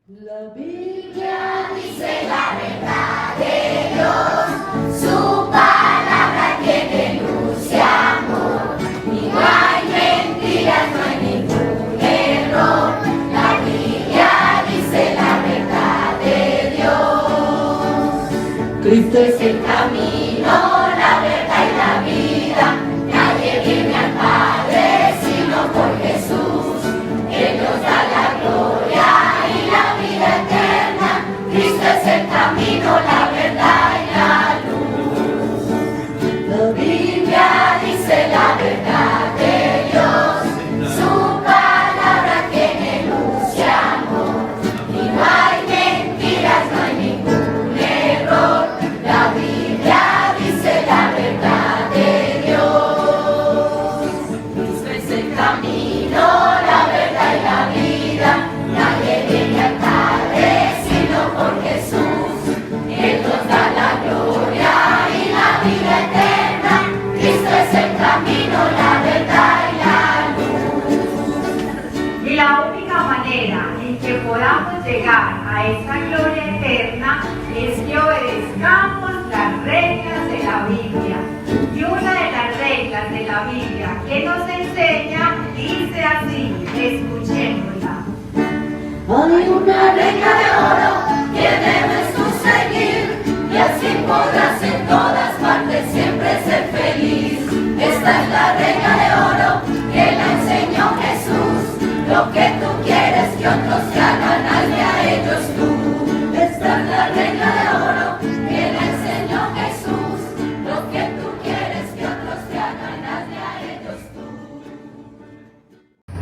La Biblia dice la verdad de Dios, su palabra tiene luz y amor, y no hay mentiras, no hay ningún error. La Biblia dice la verdad de Dios. Cristo es el camino, la verdad y la vida. Nadie viene al Padre sino por Jesús. Él nos da la gloria y la vida eterna. Cristo es el camino, la verdad y la luz. La Biblia dice la verdad de Dios, su palabra tiene luz y amor, y no hay mentiras, no hay ningún error. La Biblia dice la verdad de Dios. Cristo es el camino, la verdad y la vida. Nadie viene al Padre sino por Jesús. Él nos da la gloria y la vida eterna. Cristo es el camino, la verdad y la luz. Y la única manera en que podamos llegar a esa gloria eterna es que obedezcamos las reglas de la Biblia. Y una de las reglas de la Biblia que nos enseña dice así, escuchémosla. Hay una regla de oro que debes tú seguir, y así podrás en todas partes siempre ser feliz. Esta es la regla de oro que la enseñó Jesús. Lo que tú quieres que otros te hagan, hazle a ellos tú. Esta es la regla de oro que la enseñó Jesús. Lo que tú quieres que otros te hagan, hazle a ellos tú.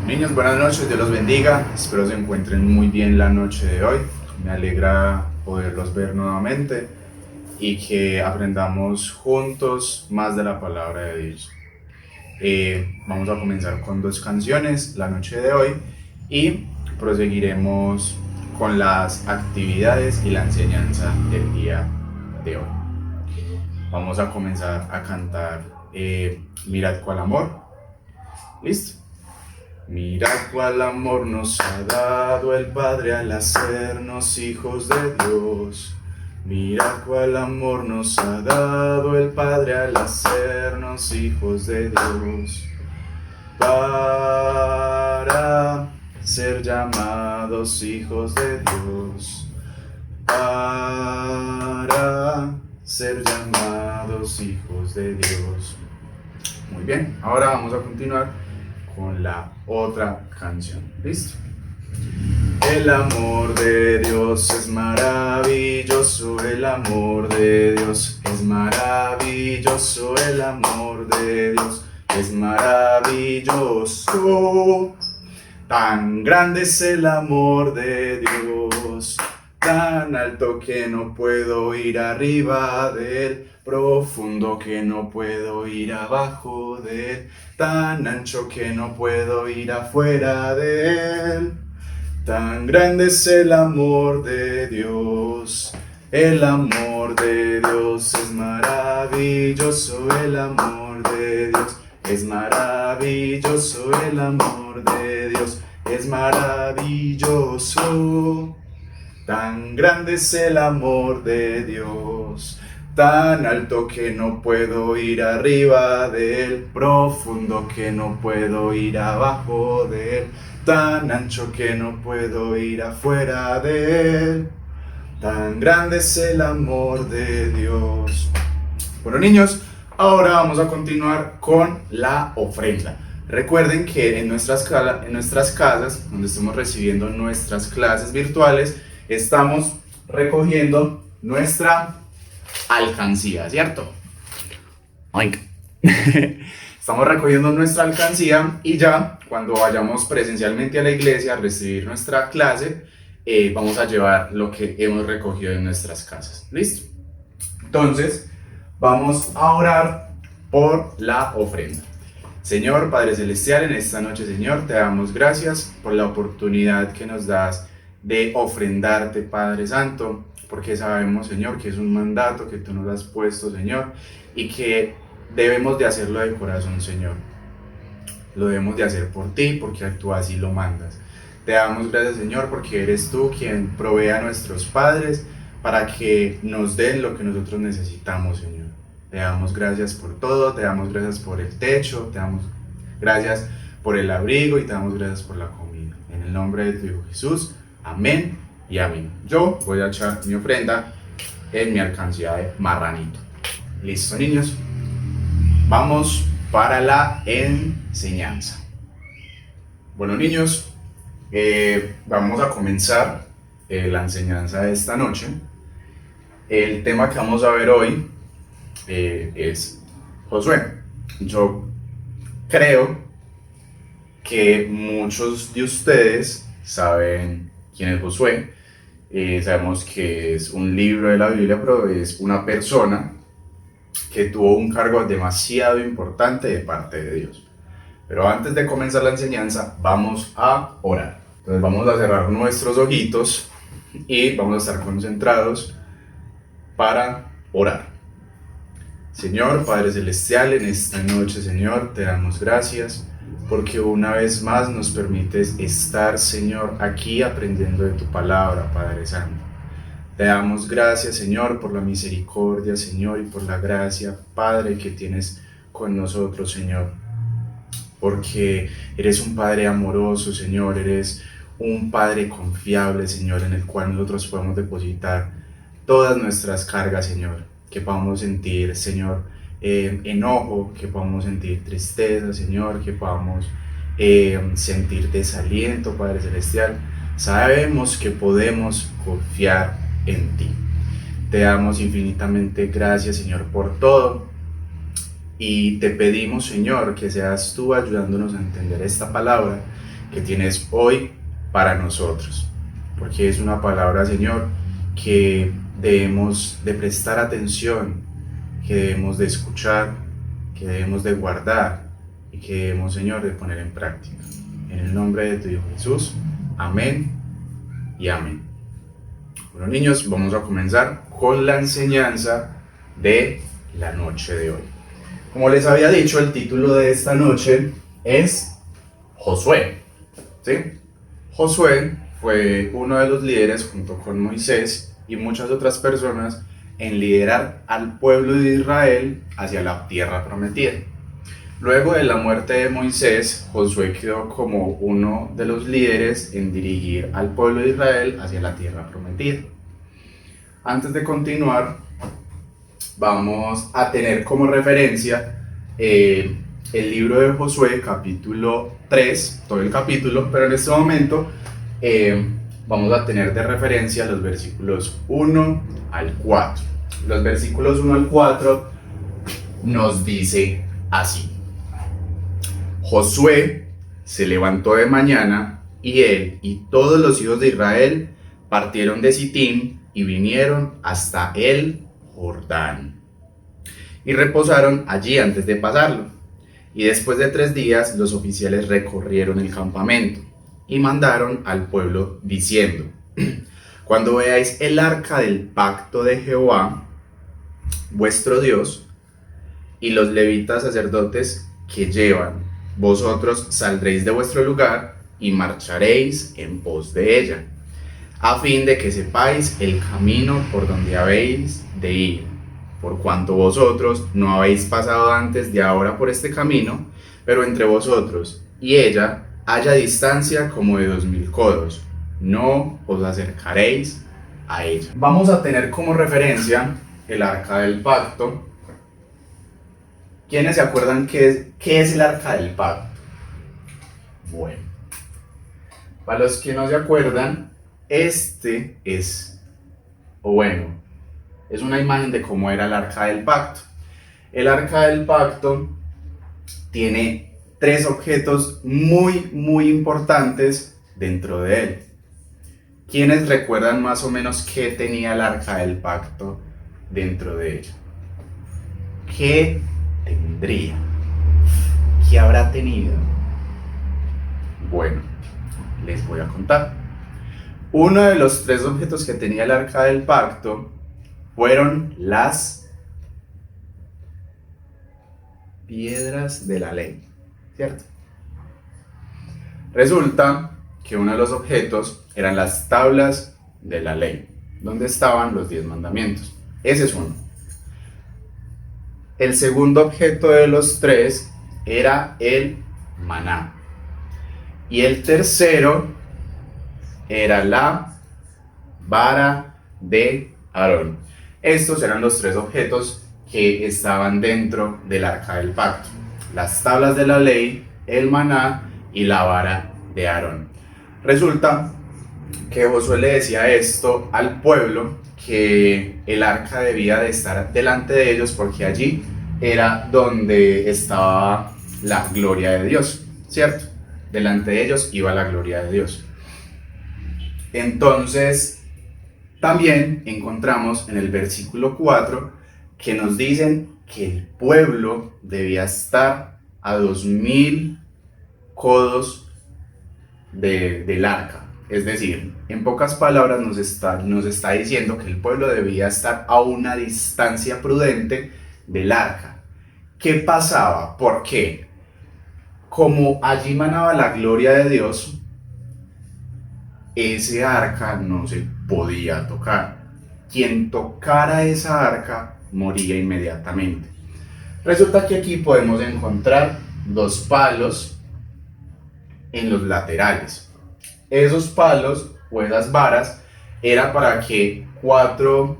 Niños, buenas noches, Dios los bendiga, espero se encuentren muy bien la noche de hoy, me alegra poderlos ver nuevamente y que aprendamos juntos más de la palabra de Dios. Vamos a comenzar con 2 canciones la noche de hoy y proseguiremos con las actividades y la enseñanza del día de hoy. Vamos a comenzar a cantar Mirad cuál amor. ¿Listo? Mirad cuál amor nos ha dado el Padre al hacernos hijos de Dios. Mirad cuál amor nos ha dado el Padre al hacernos hijos de Dios. Para ser llamados hijos de Dios. Para ser llamados hijos de Dios. Muy bien, ahora vamos a continuar con la otra canción. ¿Listo? El amor de Dios es maravilloso, el amor de Dios es maravilloso, el amor de Dios es maravilloso. Tan grande es el amor de Dios, tan alto que no puedo ir arriba de él, profundo que no puedo ir abajo de él, tan ancho que no puedo ir afuera de él. Tan grande es el amor de Dios, el amor de Dios es maravilloso, el amor de Dios es maravilloso, el amor de Dios es maravilloso. Tan grande es el amor de Dios, tan alto que no puedo ir arriba de él, profundo que no puedo ir abajo de él, tan ancho que no puedo ir afuera de él. Tan grande es el amor de Dios. Bueno, niños, ahora vamos a continuar con la ofrenda. Recuerden que en nuestras casas, donde estamos recibiendo nuestras clases virtuales, estamos recogiendo nuestra alcancía, ¿cierto? Oink. Estamos recogiendo nuestra alcancía y ya cuando vayamos presencialmente a la iglesia a recibir nuestra clase, vamos a llevar lo que hemos recogido en nuestras casas. ¿Listo? Entonces, vamos a orar por la ofrenda. Señor Padre Celestial, en esta noche, Señor, te damos gracias por la oportunidad que nos das de ofrendarte, Padre Santo, porque sabemos, Señor, que es un mandato que tú nos has puesto, Señor, y que debemos de hacerlo de corazón, Señor. Lo debemos de hacer por ti, porque tú así lo mandas. Te damos gracias, Señor, porque eres tú quien provee a nuestros padres para que nos den lo que nosotros necesitamos, Señor. Te damos gracias por todo, te damos gracias por el techo, te damos gracias por el abrigo y te damos gracias por la comida. En el nombre de tu Hijo Jesús, amén y amén. Yo voy a echar mi ofrenda en mi alcancía de marranito. ¿Listo, niños? Vamos para la enseñanza. Bueno, niños, vamos a comenzar la enseñanza de esta noche. El tema que vamos a ver hoy es Josué. Yo creo que muchos de ustedes saben quién es Josué. Sabemos que es un libro de la Biblia, pero es una persona que tuvo un cargo demasiado importante de parte de Dios. Pero antes de comenzar la enseñanza, vamos a orar. Entonces vamos a cerrar nuestros ojitos y vamos a estar concentrados para orar. Señor, Padre Celestial, en esta noche, Señor, te damos gracias porque una vez más nos permites estar, Señor, aquí aprendiendo de tu palabra, Padre Santo. Te damos gracias, Señor, por la misericordia, Señor, y por la gracia, Padre, que tienes con nosotros, Señor. Porque eres un Padre amoroso, Señor, eres un Padre confiable, Señor, en el cual nosotros podemos depositar todas nuestras cargas, Señor. Que podamos sentir, Señor, enojo, que podamos sentir tristeza, Señor, que podamos sentir desaliento, Padre Celestial. Sabemos que podemos confiar en ti. Te damos infinitamente gracias, Señor, por todo, y te pedimos, Señor, que seas tú ayudándonos a entender esta palabra que tienes hoy para nosotros, porque es una palabra, Señor, que debemos de prestar atención, que debemos de escuchar, que debemos de guardar y que debemos, Señor, de poner en práctica. En el nombre de tu Hijo Jesús, amén y amén. Bueno, niños, vamos a comenzar con la enseñanza de la noche de hoy. Como les había dicho, el título de esta noche es Josué, ¿sí? Josué fue uno de los líderes, junto con Moisés y muchas otras personas, en liderar al pueblo de Israel hacia la tierra prometida. Luego de la muerte de Moisés, Josué quedó como uno de los líderes en dirigir al pueblo de Israel hacia la tierra prometida. Antes de continuar, vamos a tener como referencia el libro de Josué, capítulo 3, todo el capítulo, pero en este momento vamos a tener de referencia los versículos 1 al 4. Los versículos 1 al 4 nos dice así: Josué se levantó de mañana y él y todos los hijos de Israel partieron de Sitín y vinieron hasta el Jordán y reposaron allí antes de pasarlo. Y después de 3 días los oficiales recorrieron el campamento y mandaron al pueblo diciendo: cuando veáis el arca del pacto de Jehová, vuestro Dios, y los levitas sacerdotes que llevan, vosotros saldréis de vuestro lugar y marcharéis en pos de ella, a fin de que sepáis el camino por donde habéis de ir, por cuanto vosotros no habéis pasado antes de ahora por este camino, pero entre vosotros y ella haya distancia como de 2000 codos, no os acercaréis a ella. Vamos a tener como referencia el arca del pacto. ¿Quiénes se acuerdan qué es el arca del pacto? Bueno, para los que no se acuerdan, es una imagen de cómo era el arca del pacto. El arca del pacto tiene 3 objetos muy importantes dentro de él. ¿Quiénes recuerdan más o menos qué tenía el arca del pacto dentro de ella? ¿Qué tendría? ¿Qué habrá tenido? Bueno, les voy a contar. Uno de los 3 objetos que tenía el arca del pacto fueron las piedras de la ley, ¿cierto? Resulta que uno de los objetos eran las tablas de la ley, donde estaban los 10 mandamientos. Ese es uno. El segundo objeto de los 3 era el maná. Y el tercero era la vara de Aarón. Estos eran los 3 objetos que estaban dentro del arca del pacto: las tablas de la ley, el maná y la vara de Aarón. Resulta que Josué le decía esto al pueblo, que el arca debía de estar delante de ellos porque allí era donde estaba la gloria de Dios, ¿cierto? Delante de ellos iba la gloria de Dios. Entonces, también encontramos en el versículo 4 que nos dicen que el pueblo debía estar a 2000 codos del arca. Es decir, en pocas palabras nos está diciendo que el pueblo debía estar a una distancia prudente del arca. ¿Qué pasaba? ¿Por qué? Como allí manaba la gloria de Dios, ese arca no se podía tocar. Quien tocara esa arca moría inmediatamente. Resulta que aquí podemos encontrar 2 palos en los laterales. Esos palos o esas varas era para que cuatro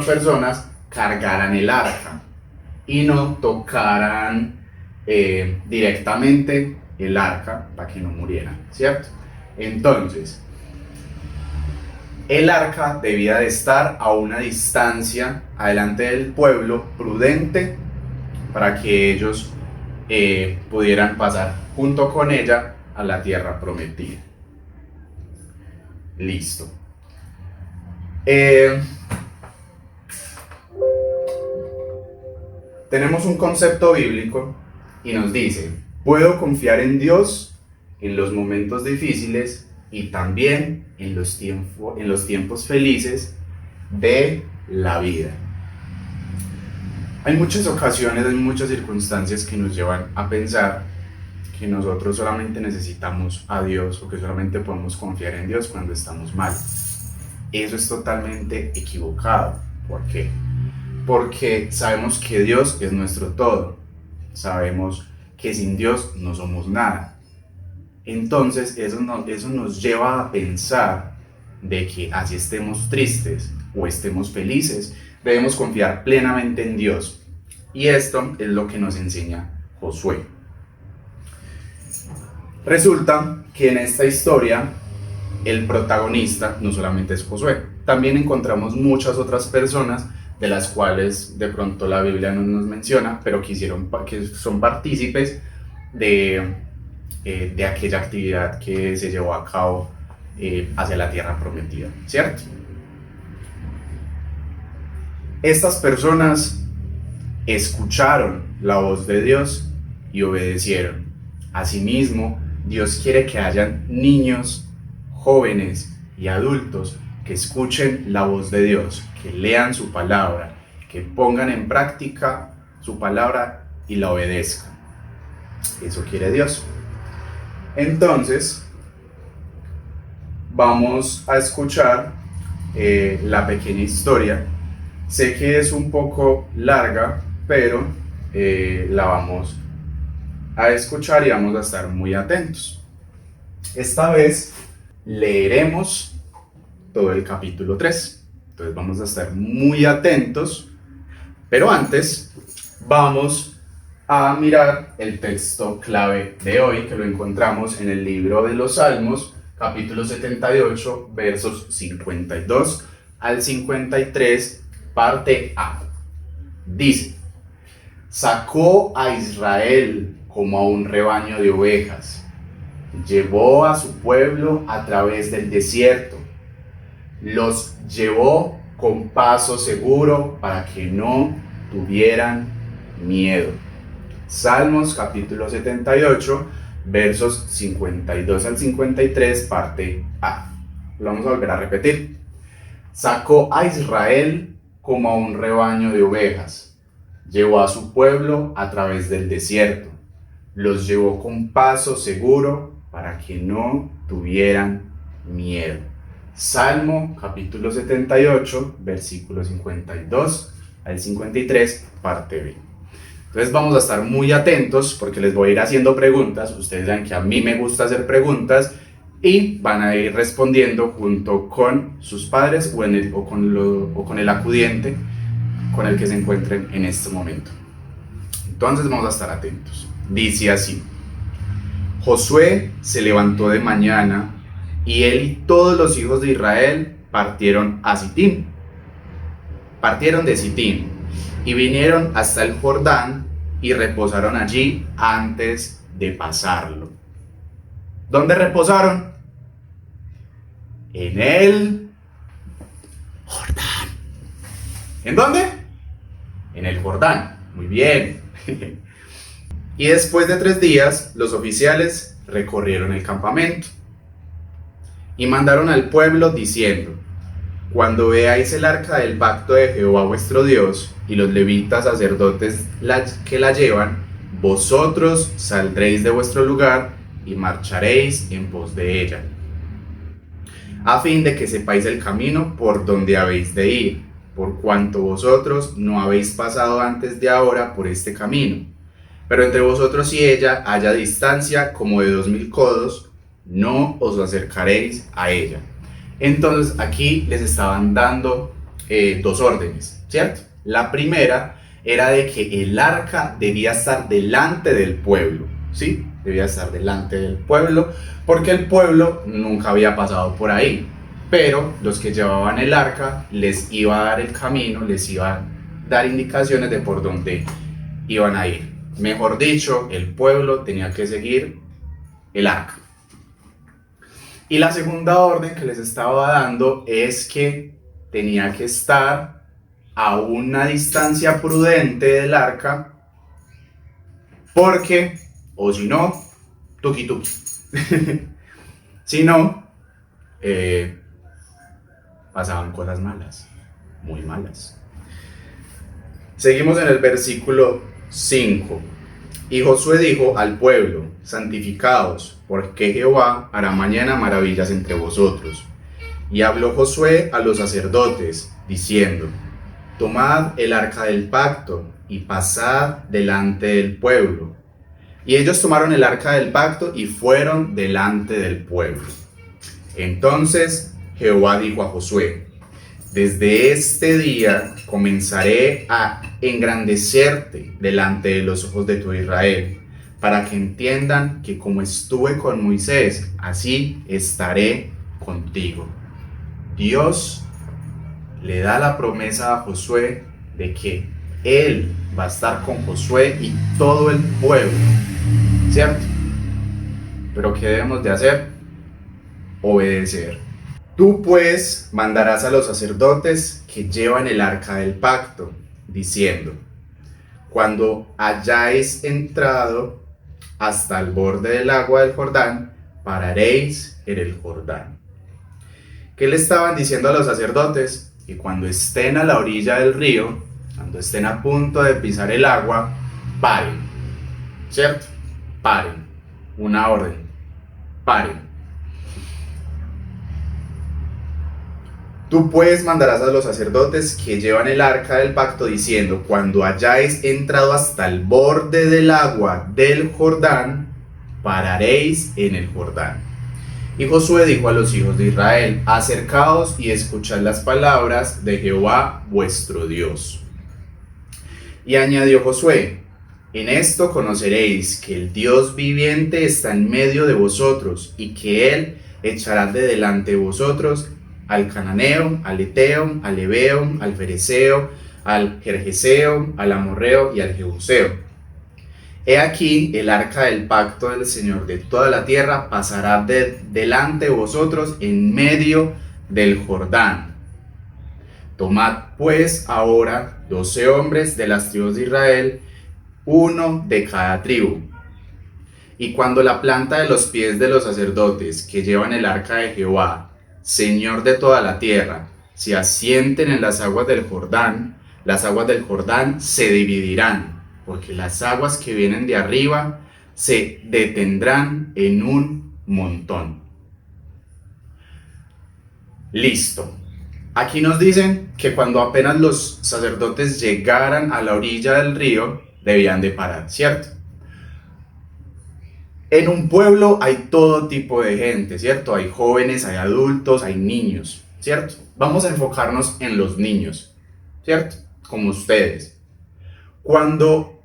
personas cargaran el arca y no tocaran directamente el arca para que no murieran, ¿cierto? Entonces, el arca debía de estar a una distancia adelante del pueblo prudente para que ellos pudieran pasar junto con ella a la tierra prometida. Listo. Tenemos un concepto bíblico y nos dice: puedo confiar en Dios en los momentos difíciles y también en los tiempos felices de la vida. Hay muchas ocasiones, hay muchas circunstancias que nos llevan a pensar que nosotros solamente necesitamos a Dios o que solamente podemos confiar en Dios cuando estamos mal. Eso es totalmente equivocado. ¿Por qué? Porque sabemos que Dios es nuestro todo. Sabemos que sin Dios no somos nada. Entonces eso nos lleva a pensar de que así estemos tristes o estemos felices, debemos confiar plenamente en Dios. Y esto es lo que nos enseña Josué. Resulta que en esta historia el protagonista no solamente es Josué, también encontramos muchas otras personas de las cuales de pronto la Biblia no nos menciona, pero que son partícipes de aquella actividad que se llevó a cabo hacia la tierra prometida, ¿cierto? Estas personas escucharon la voz de Dios y obedecieron. Asimismo, Dios quiere que hayan niños, jóvenes y adultos que escuchen la voz de Dios, que lean su palabra, que pongan en práctica su palabra y la obedezcan. Eso quiere Dios. Entonces, vamos a escuchar la pequeña historia. Sé que es un poco larga, pero la vamos a escuchar y vamos a estar muy atentos. Esta vez leeremos todo el capítulo 3. Entonces vamos a estar muy atentos, pero antes vamos a mirar el texto clave de hoy, que lo encontramos en el libro de los Salmos, capítulo 78, versos 52 al 53, parte A. Dice: sacó a Israel como a un rebaño de ovejas, llevó a su pueblo a través del desierto, los llevó con paso seguro para que no tuvieran miedo. Salmos capítulo 78, versos 52 al 53, parte A. Lo vamos a volver a repetir. Sacó a Israel como a un rebaño de ovejas, llevó a su pueblo a través del desierto, los llevó con paso seguro para que no tuvieran miedo. Salmo capítulo 78, versículos 52 al 53, parte B. Entonces vamos a estar muy atentos porque les voy a ir haciendo preguntas. Ustedes saben que a mí me gusta hacer preguntas y van a ir respondiendo junto con sus padres o con el acudiente con el que se encuentren en este momento. Entonces vamos a estar atentos. Dice así: Josué se levantó de mañana y él y todos los hijos de Israel partieron a Sitim. Partieron de Sitim y vinieron hasta el Jordán y reposaron allí antes de pasarlo. ¿Dónde reposaron? En el Jordán. ¿En dónde? En el Jordán. Muy bien. Y después de 3 días, los oficiales recorrieron el campamento y mandaron al pueblo diciendo: cuando veáis el arca del pacto de Jehová vuestro Dios y los levitas sacerdotes que la llevan, vosotros saldréis de vuestro lugar y marcharéis en pos de ella, a fin de que sepáis el camino por donde habéis de ir, por cuanto vosotros no habéis pasado antes de ahora por este camino. Pero entre vosotros y ella haya distancia como de 2000 codos, no os acercaréis a ella. Entonces aquí les estaban dando 2 órdenes, ¿cierto? La primera era de que el arca debía estar delante del pueblo, ¿sí? Debía estar delante del pueblo porque el pueblo nunca había pasado por ahí. Pero los que llevaban el arca les iba a dar el camino, les iba a dar indicaciones de por dónde iban a ir. Mejor dicho, el pueblo tenía que seguir el arca. Y la segunda orden que les estaba dando es que tenía que estar a una distancia prudente del arca, porque, o si no, tuki tuki. Si no, pasaban cosas malas, muy malas. Seguimos en el versículo 5. Y Josué dijo al pueblo: santificaos, porque Jehová hará mañana maravillas entre vosotros. Y habló Josué a los sacerdotes, diciendo: tomad el arca del pacto y pasad delante del pueblo. Y ellos tomaron el arca del pacto y fueron delante del pueblo. Entonces Jehová dijo a Josué: desde este día comenzaré a engrandecerte delante de los ojos de tu Israel, para que entiendan que como estuve con Moisés, así estaré contigo. Dios le da la promesa a Josué de que Él va a estar con Josué y todo el pueblo, ¿cierto? Pero ¿qué debemos de hacer? Obedecer. Tú pues mandarás a los sacerdotes que llevan el arca del pacto, diciendo: cuando hayáis entrado hasta el borde del agua del Jordán, pararéis en el Jordán. ¿Qué le estaban diciendo a los sacerdotes? Que cuando estén a la orilla del río, cuando estén a punto de pisar el agua, paren, ¿cierto? Paren, una orden, paren. Tú pues mandarás a los sacerdotes que llevan el arca del pacto diciendo: cuando hayáis entrado hasta el borde del agua del Jordán, pararéis en el Jordán. Y Josué dijo a los hijos de Israel: acercaos y escuchad las palabras de Jehová vuestro Dios. Y añadió Josué: en esto conoceréis que el Dios viviente está en medio de vosotros, y que Él echará de delante de vosotros al cananeo, al eteo, al ebeo, al fereceo, al gergeseo, al amorreo y al jebuseo. He aquí el arca del pacto del Señor de toda la tierra pasará delante de vosotros en medio del Jordán. Tomad pues ahora 12 hombres de las tribus de Israel, uno de cada tribu. Y cuando la planta de los pies de los sacerdotes que llevan el arca de Jehová, Señor de toda la tierra, se asienten en las aguas del Jordán se dividirán, porque las aguas que vienen de arriba se detendrán en un montón. Listo. Aquí nos dicen que cuando apenas los sacerdotes llegaran a la orilla del río, debían de parar, ¿cierto? En un pueblo hay todo tipo de gente, ¿cierto? Hay jóvenes, hay adultos, hay niños, ¿cierto? Vamos a enfocarnos en los niños, ¿cierto? Como ustedes. Cuando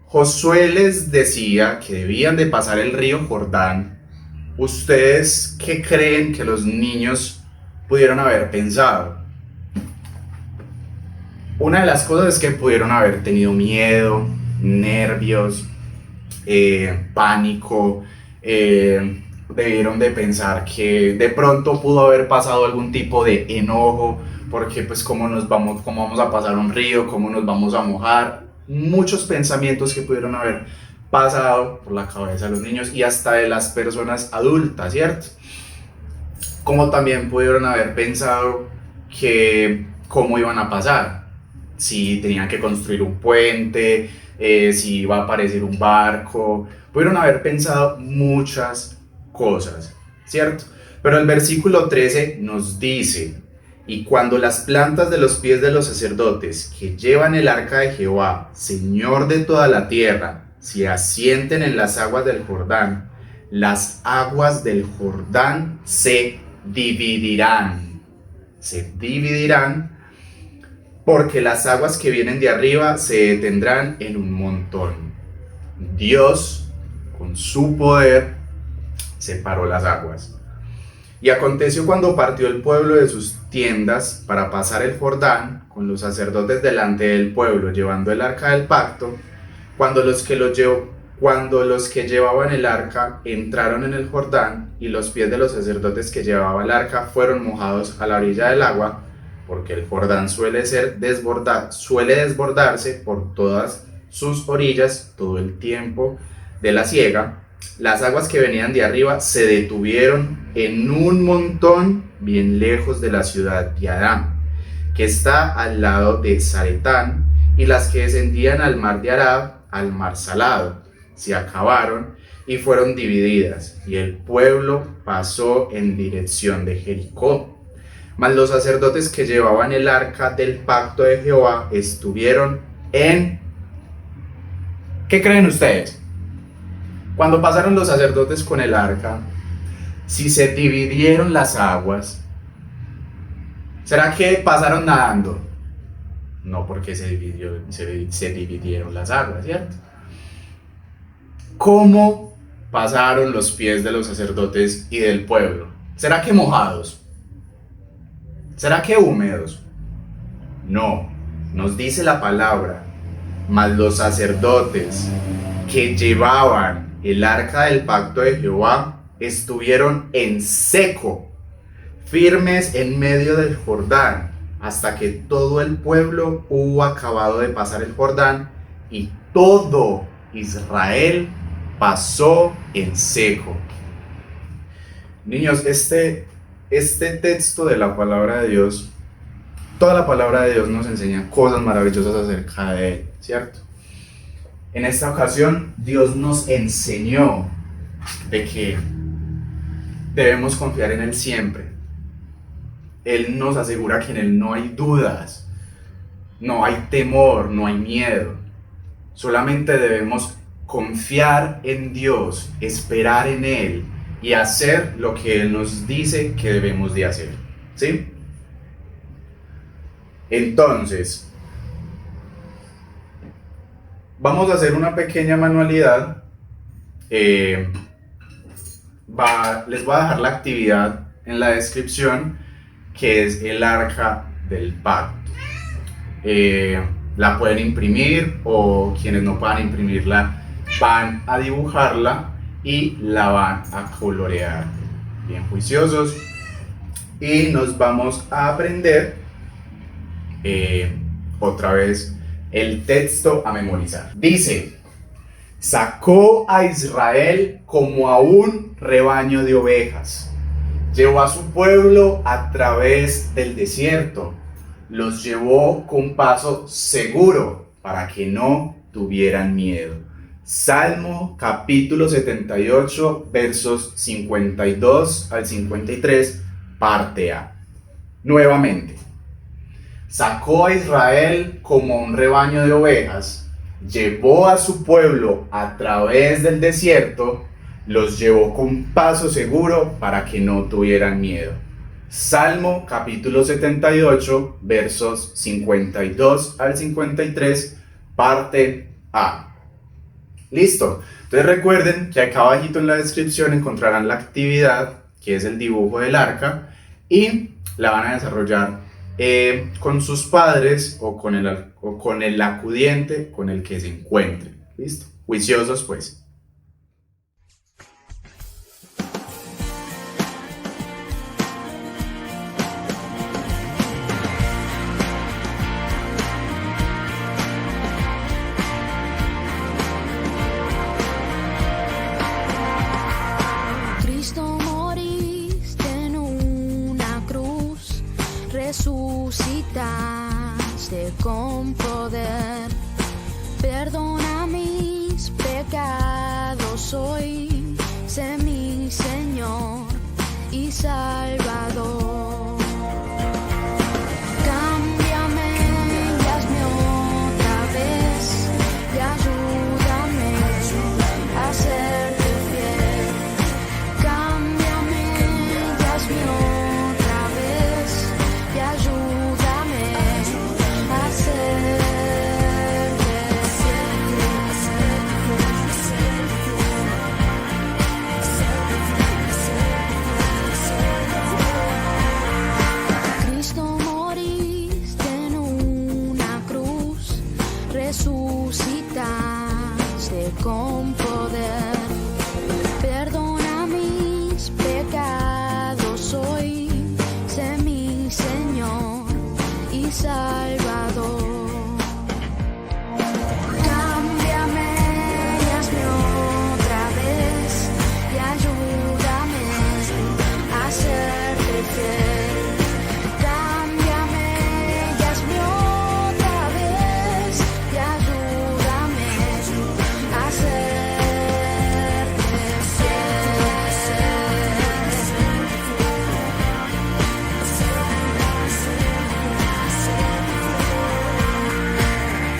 Josué les decía que debían de pasar el río Jordán, ¿ustedes qué creen que los niños pudieron haber pensado? Una de las cosas es que pudieron haber tenido miedo, nervios, pánico, debieron de pensar que de pronto pudo haber pasado algún tipo de enojo, porque pues cómo vamos a pasar un río, cómo nos vamos a mojar, muchos pensamientos que pudieron haber pasado por la cabeza de los niños y hasta de las personas adultas, ¿cierto? Como también pudieron haber pensado que cómo iban a pasar, si tenían que construir un puente, si iba a aparecer un barco, pudieron haber pensado muchas cosas, ¿cierto? Pero el versículo 13 nos dice: y cuando las plantas de los pies de los sacerdotes que llevan el arca de Jehová, Señor de toda la tierra, se asienten en las aguas del Jordán, las aguas del Jordán se dividirán, porque las aguas que vienen de arriba se detendrán en un montón. Dios, con su poder, separó las aguas. Y aconteció cuando partió el pueblo de sus tiendas para pasar el Jordán, con los sacerdotes delante del pueblo, llevando el arca del pacto, cuando los que llevaban el arca entraron en el Jordán, y los pies de los sacerdotes que llevaban el arca fueron mojados a la orilla del agua, porque el Jordán suele desbordarse por todas sus orillas todo el tiempo de la siega. Las aguas que venían de arriba se detuvieron en un montón bien lejos de la ciudad de Adán, que está al lado de Zaretán, y las que descendían al mar de Arab, al mar Salado, se acabaron y fueron divididas, y el pueblo pasó en dirección de Jericó. Mas los sacerdotes que llevaban el arca del pacto de Jehová estuvieron en... ¿Qué creen ustedes? Cuando pasaron los sacerdotes con el arca, si se dividieron las aguas, ¿será que pasaron nadando? No, porque se dividieron las aguas, ¿cierto? ¿Cómo pasaron los pies de los sacerdotes y del pueblo? ¿Será que mojados? ¿Será que húmedos? No, nos dice la palabra: mas los sacerdotes que llevaban el arca del pacto de Jehová estuvieron en seco, firmes en medio del Jordán, hasta que todo el pueblo hubo acabado de pasar el Jordán, y todo Israel pasó en seco. Niños, este texto de la palabra de Dios, toda la palabra de Dios nos enseña cosas maravillosas acerca de Él, ¿cierto? En esta ocasión, Dios nos enseñó de que debemos confiar en Él siempre. Él nos asegura que en Él no hay dudas, no hay temor, no hay miedo. Solamente debemos confiar en Dios, esperar en Él y hacer lo que Él nos dice que debemos de hacer, ¿sí? Entonces, vamos a hacer una pequeña manualidad. Les voy a dejar la actividad en la descripción, que es el arca del pacto. La pueden imprimir, o quienes no puedan imprimirla van a dibujarla y la van a colorear. Bien juiciosos. Y nos vamos a aprender otra vez el texto a memorizar. Dice: sacó a Israel como a un rebaño de ovejas, llevó a su pueblo a través del desierto, los llevó con paso seguro para que no tuvieran miedo. Salmo capítulo 78, versos 52 al 53, parte A. Nuevamente, sacó a Israel como un rebaño de ovejas, llevó a su pueblo a través del desierto, los llevó con paso seguro para que no tuvieran miedo. Salmo capítulo 78, versos 52 al 53, parte A. Listo. Entonces recuerden que acá abajito en la descripción encontrarán la actividad, que es el dibujo del arca, y la van a desarrollar con sus padres o con el acudiente con el que se encuentren. ¿Listo? Juiciosos pues. Resucitaste con poder, perdona mis pecados hoy, sé mi Señor y Salvador. Cámbiame y hazme otra vez y ayúdame a serte fiel. Cámbiame y hazme otra vez y ayúdame a serte fiel. Cristo, moriste en una cruz, resucitaste con poder, perdona mis pecados hoy, sé mi Señor y Salvador. Cámbiame y hazme otra vez y ayúdame a serte fiel. Cámbiame y hazme otra vez y ayúdame a serte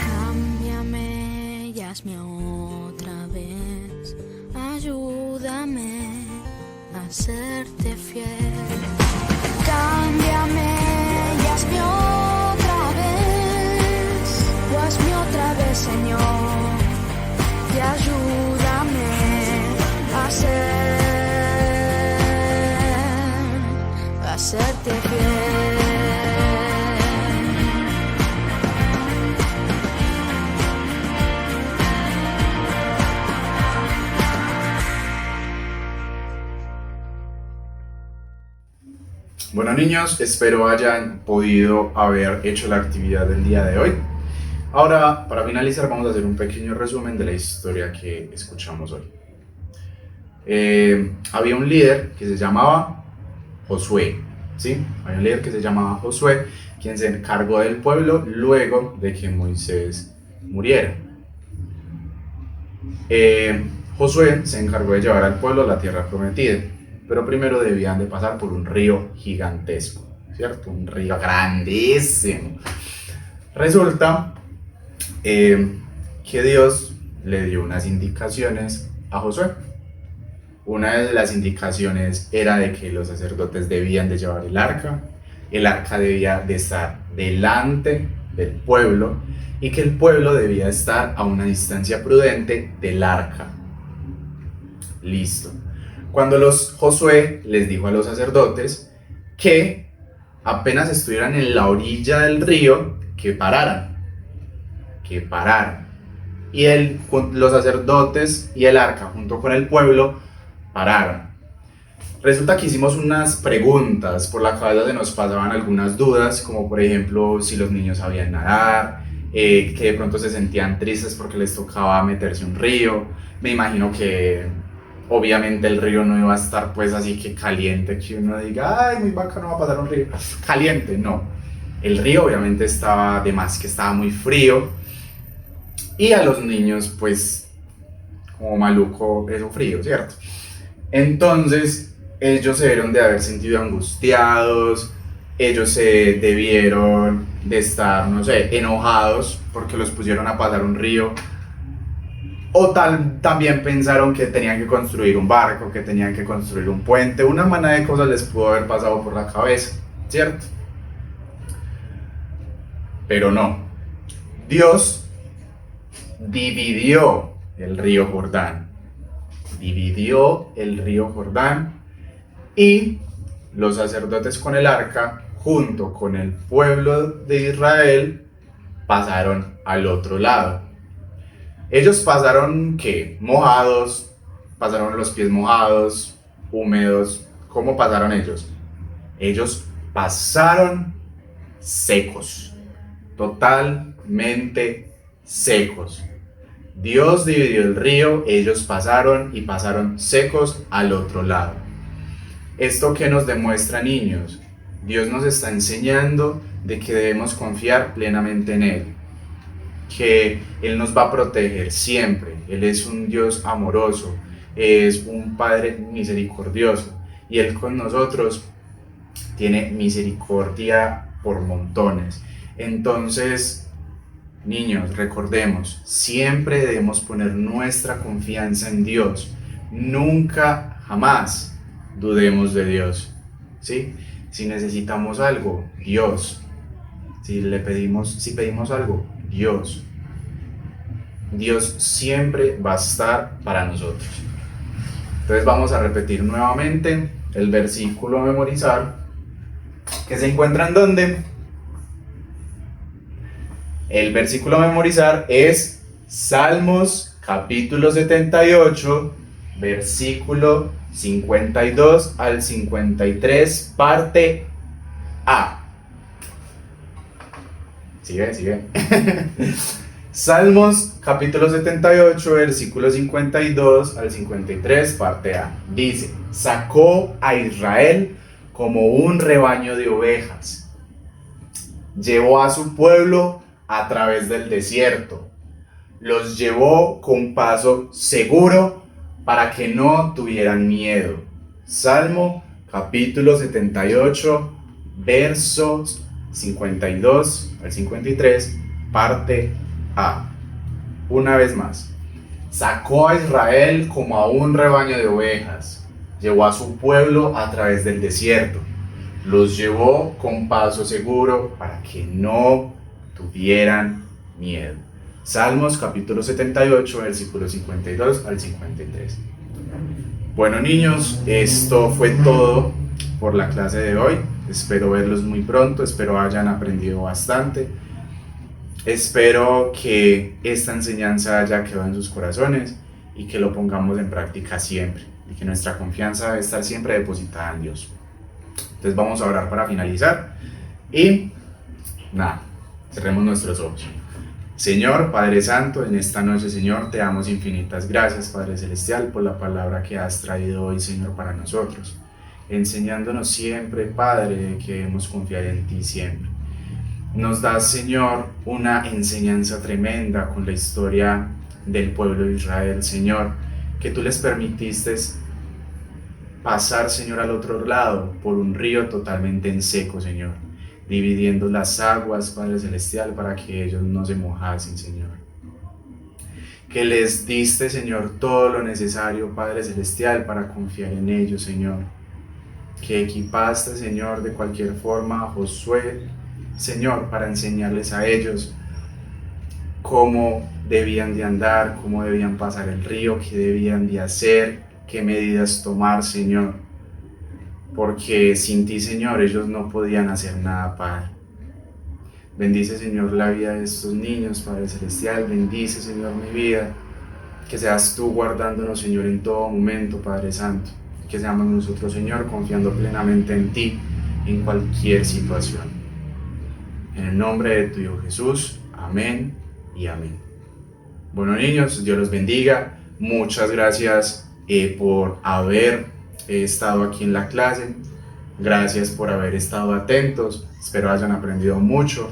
Cámbiame y hazme otra vez, ayúdame a serte fiel. Cámbiame y hazme otra vez, Señor, y ayúdame a serte fiel. Bueno niños, espero hayan podido haber hecho la actividad del día de hoy. Ahora, para finalizar, vamos a hacer un pequeño resumen de la historia que escuchamos hoy. Había un líder que se llamaba Josué, ¿sí? Había un líder que se llamaba Josué, quien se encargó del pueblo luego de que Moisés muriera. Josué se encargó de llevar al pueblo a la tierra prometida, pero primero debían de pasar por un río gigantesco, ¿cierto? Un río grandísimo. Resulta que Dios le dio unas indicaciones a Josué. Una de las indicaciones era de que los sacerdotes debían de llevar el arca debía de estar delante del pueblo y que el pueblo debía estar a una distancia prudente del arca. Listo. Cuando Josué les dijo a los sacerdotes que apenas estuvieran en la orilla del río, que pararan. Y los sacerdotes y el arca junto con el pueblo pararon. Resulta que hicimos unas preguntas, por la cabeza se nos pasaban algunas dudas, como por ejemplo si los niños sabían nadar, que de pronto se sentían tristes porque les tocaba meterse a un río. Me imagino que obviamente el río no iba a estar pues así que caliente, que uno diga, ay, muy bacano, va a pasar un río caliente, no. El río obviamente estaba de más que estaba muy frío, y a los niños pues como maluco eso frío, ¿cierto? Entonces ellos se debieron de haber sentido angustiados, ellos se debieron de estar, no sé, enojados porque los pusieron a pasar un río, o también pensaron que tenían que construir un barco, que tenían que construir un puente, una manada de cosas les pudo haber pasado por la cabeza, ¿cierto? Pero no, Dios dividió el río Jordán, y los sacerdotes con el arca, junto con el pueblo de Israel, pasaron al otro lado. Ellos pasaron, ¿qué? Mojados, pasaron los pies mojados, húmedos. ¿Cómo pasaron ellos? Ellos pasaron secos, totalmente secos. Dios dividió el río, ellos pasaron y pasaron secos al otro lado. ¿Esto qué nos demuestra, niños? Dios nos está enseñando de que debemos confiar plenamente en Él, que Él nos va a proteger siempre. Él es un Dios amoroso, es un Padre misericordioso, y Él con nosotros tiene misericordia por montones. Entonces, niños, recordemos, siempre debemos poner nuestra confianza en Dios. Nunca, jamás dudemos de Dios, ¿sí? Si necesitamos algo, Dios. Si pedimos algo, Dios. Dios siempre va a estar para nosotros. Entonces vamos a repetir nuevamente el versículo a memorizar, que se encuentra en ¿dónde? El versículo a memorizar es Salmos capítulo 78, versículo 52 al 53, parte A. Sigue. Salmos capítulo 78, versículo 52 al 53, parte A. Dice: sacó a Israel como un rebaño de ovejas, llevó a su pueblo a través del desierto, los llevó con paso seguro para que no tuvieran miedo. Salmo capítulo 78, versos 52 al 53, parte A. Una vez más. Sacó a Israel como a un rebaño de ovejas, llevó a su pueblo a través del desierto, los llevó con paso seguro para que no tuvieran miedo. Salmos capítulo 78, versículos 52 al 53. Bueno, niños, esto fue todo por la clase de hoy. Espero verlos muy pronto, espero hayan aprendido bastante. Espero que esta enseñanza haya quedado en sus corazones y que lo pongamos en práctica siempre, y que nuestra confianza debe estar siempre depositada en Dios. Entonces vamos a orar para finalizar y nada, cerremos nuestros ojos. Señor, Padre Santo, en esta noche, Señor, te damos infinitas gracias, Padre Celestial, por la palabra que has traído hoy, Señor, para nosotros, enseñándonos siempre, Padre, que debemos confiar en ti siempre. Nos das, Señor, una enseñanza tremenda con la historia del pueblo de Israel, Señor, que tú les permitiste pasar, Señor, al otro lado por un río totalmente en seco, Señor, dividiendo las aguas, Padre Celestial, para que ellos no se mojasen, Señor. Que les diste, Señor, todo lo necesario, Padre Celestial, para confiar en ellos, Señor. Que equipaste, Señor, de cualquier forma a Josué, Señor, para enseñarles a ellos cómo debían de andar, cómo debían pasar el río, qué debían de hacer, qué medidas tomar, Señor. Porque sin ti, Señor, ellos no podían hacer nada, Padre. Bendice, Señor, la vida de estos niños, Padre Celestial. Bendice, Señor, mi vida. Que seas tú guardándonos, Señor, en todo momento, Padre Santo. Que seamos nosotros, Señor, confiando plenamente en ti, en cualquier situación. En el nombre de tu Hijo Jesús, amén y amén. Bueno, niños, Dios los bendiga. Muchas gracias por haber estado aquí en la clase. Gracias por haber estado atentos. Espero hayan aprendido mucho.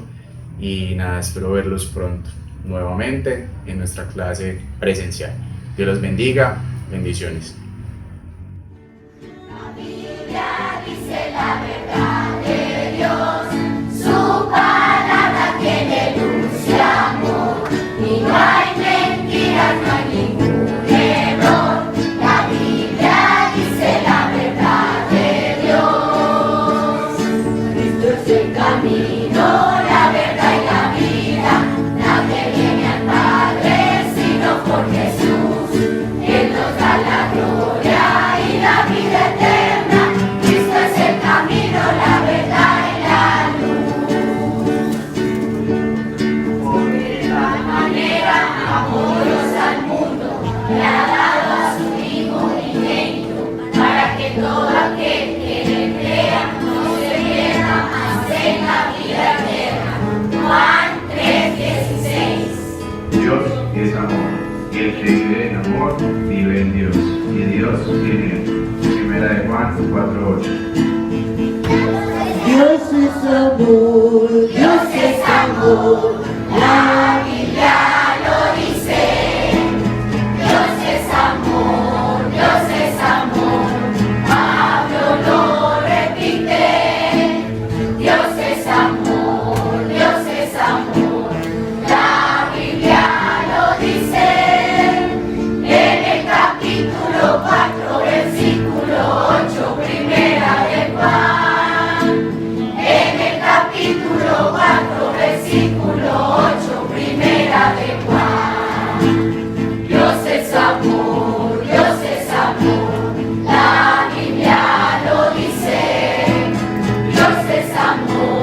Y nada, espero verlos pronto nuevamente en nuestra clase presencial. Dios los bendiga. Bendiciones. La Biblia dice la verdad de Dios, su palabra tiene luz y amor, y no hay mentiras, no hay ningún error. La Biblia dice la verdad de Dios. Cristo es el camino, la verdad y la vida. Nadie viene al Padre sino por Jesús. Él nos da la gloria y la vida eterna. Cristo es el camino, la verdad y la luz. Porque de tal manera amó Dios al mundo, le ha dado a su Hijo unigénito, para que todo aquel que en él crea no se pierda, mas tenga vida eterna. Juan 3:16. Dios es amor, y el que vive en amor vive en Dios, y Dios en él. Primera de Juan 4:8. Dios es amor, Dios es amor, la Biblia lo dice. Dios es amor, Dios es amor, Pablo lo repite. Dios es amor, Dios es amor, la Biblia lo dice. En el capítulo 4, versículo 8, primera de Juan. En el capítulo 4, versículo 8, primera de Juan. Dios es amor, Dios es amor, la Biblia lo dice. Dios es amor.